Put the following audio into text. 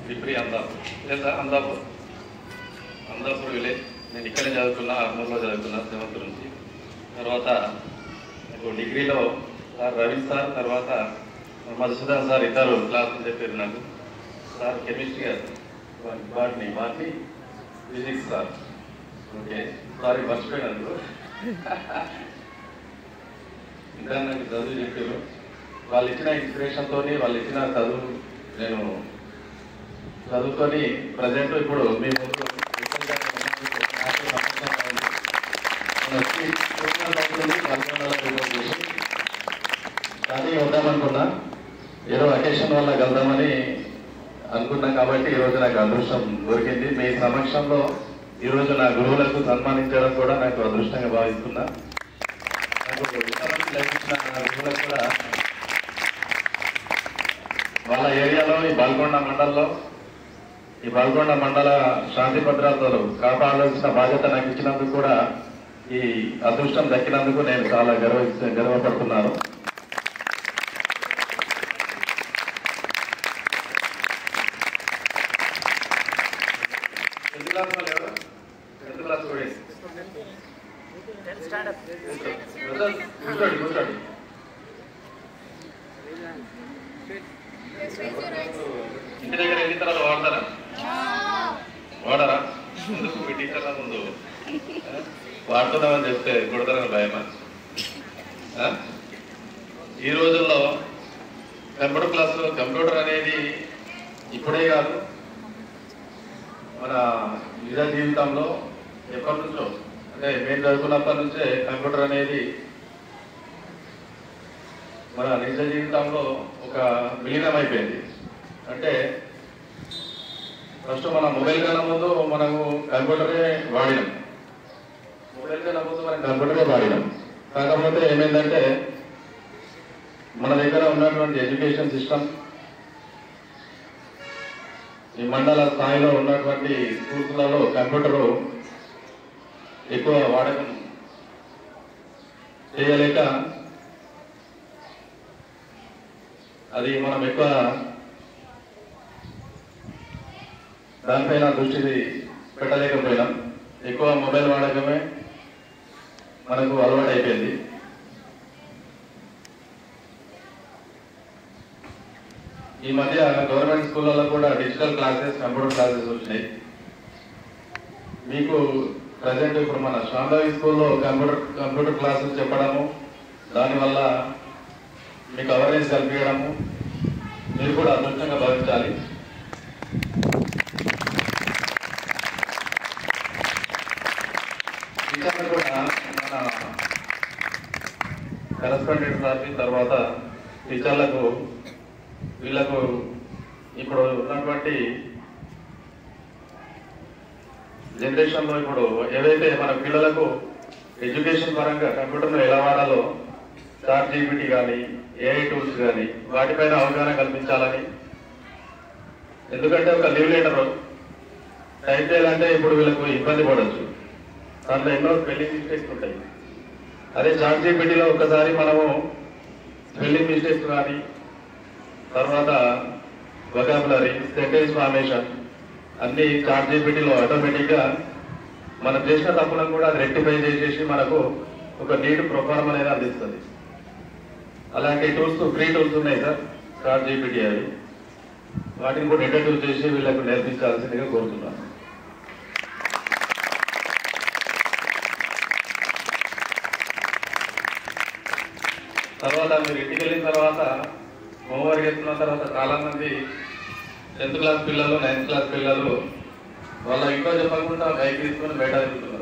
విప్రి అందాపూర్ లేదా అందాపూర్ విలేజ్. నేను ఇక్కడే చదువుకున్నా, ఆర్మూర్లో చదువుకున్నా 7th నుంచి. తర్వాత నాకు డిగ్రీలో సార్ రవి సార్, తర్వాత మధుసూదన్ సార్ ఇద్దరు క్లాసులు చెప్పారు నాకు. సార్ కెమిస్ట్రీ గారు, botany physics sir. Okay, sorry మర్చిపోయినందుకు. ఇంకా నాకు చదువు చెప్పారు. వాళ్ళు ఇచ్చిన ఇన్స్పిరేషన్తో, వాళ్ళు ఇచ్చిన చదువు నేను చదువుకొని ప్రజెంట్ ఇప్పుడు మీ ముందు కానీ వద్దామనుకున్నా, ఏదో అకేషన్ వల్ల కలుద్దామని అనుకున్నాం. కాబట్టి ఈరోజు నాకు అదృష్టం దొరికింది. మీ సమక్షంలో ఈరోజు నా గురువులకు సన్మానించడం కూడా నాకు అదృష్టంగా భావిస్తున్నా. నాకు లభించిన గురువులకు కూడా వాళ్ళ ఏరియాలో ఈ బాల్కొండ మండల శాంతి భద్రతలు కాపాడాల్సిన బాధ్యత నాకు ఇచ్చినందుకు కూడా, ఈ అదృష్టం దక్కినందుకు నేను చాలా గర్వపడుతున్నాను. ఇంటి దగ్గర వెళ్ళిన తర్వాత వాడరా? ఎందుకు మీ టీచర్ల ముందు వాడుతున్నామని చెప్తే కొడతారని భయమా? ఈ రోజుల్లో కంప్యూటర్ క్లాసులో కంప్యూటర్ అనేది ఇప్పుడే కాదు, మన నిజ జీవితంలో ఎప్పటి నుంచో, అంటే మేము చదువుకున్నప్పటి నుంచే కంప్యూటర్ అనేది మన నిజ జీవితంలో ఒక విలీనం అయిపోయింది. అంటే ఫస్ట్ మన మొబైల్ కన్నా ముందు మనము కంప్యూటరే వాడినాం. కాకపోతే ఏమైందంటే, మన దగ్గర ఉన్నటువంటి ఎడ్యుకేషన్ సిస్టమ్, ఈ మండల స్థాయిలో ఉన్నటువంటి స్కూల్స్లలో కంప్యూటరు ఎక్కువ వాడకం చేయలేక, అది మనం ఎక్కువ దానిపైన దృష్టి పెట్టలేకపోయినాం. ఎక్కువ మొబైల్ వాడకమే మనకు అలవాటు అయిపోయింది. ఈ మధ్య గవర్నమెంట్ స్కూళ్ళలో కూడా డిజిటల్ క్లాసెస్, కంప్యూటర్ క్లాసెస్ వచ్చినాయి. మీకు ప్రజెంట్ ఇప్పుడు మన శాంభవి స్కూల్లో కంప్యూటర్ క్లాసెస్ చెప్పడము, దానివల్ల మీకు అవేర్నెస్ కల్పించడము మీరు కూడా అదృష్టంగా భావించాలి. టీచర్లు కూడా మన కరెస్పాండెంట్ రాసి తర్వాత టీచర్లకు, వీళ్ళకు ఇప్పుడు ఉన్నటువంటి జనరేషన్లో ఇప్పుడు ఏవైతే మన పిల్లలకు ఎడ్యుకేషన్ పరంగా కంప్యూటర్ను ఎలా వాడాలో, ChatGPT కానీ, AI టూల్స్ కానీ వాటిపైన అవగాహన కల్పించాలని. ఎందుకంటే ఒక లీవ్ లెటర్ టైప్ చేయాలంటే ఇప్పుడు వీళ్ళకు ఇబ్బంది పడవచ్చు, దాంట్లో ఎన్నో స్పెల్లింగ్ మిస్టేక్స్ ఉంటాయి. అదే ChatGPTలో ఒకసారి మనము స్పెల్లింగ్ మిస్టేక్స్ కానీ, తర్వాత వొకాబులరీ, సెంటెన్స్ ఫార్మేషన్ అన్ని ChatGPTలో ఆటోమేటిక్గా మనం చేసిన తప్పులను కూడా అది రెక్టిఫై చేసేసి మనకు ఒక నీట్ ప్రొఫార్మ్ అనేది అందిస్తుంది. అలాంటి టూల్స్, ఫ్రీ టూల్స్ ఉన్నాయి సార్ ChatGPT, అవి వాటిని కూడా ఇంట్రడ్యూస్ చేసి వీళ్ళకు నేర్పించాల్సిందిగా కోరుతున్నాను. తర్వాత మీరు ఇంటికి వెళ్ళిన తర్వాత హోంవర్క్ వేసుకున్న తర్వాత చాలామంది 10th క్లాస్ పిల్లలు, 9th క్లాస్ పిల్లలు వాళ్ళ ఇంట్లో చెప్పకుండా బైక్ తీసుకొని బయట వెళ్తున్నారు.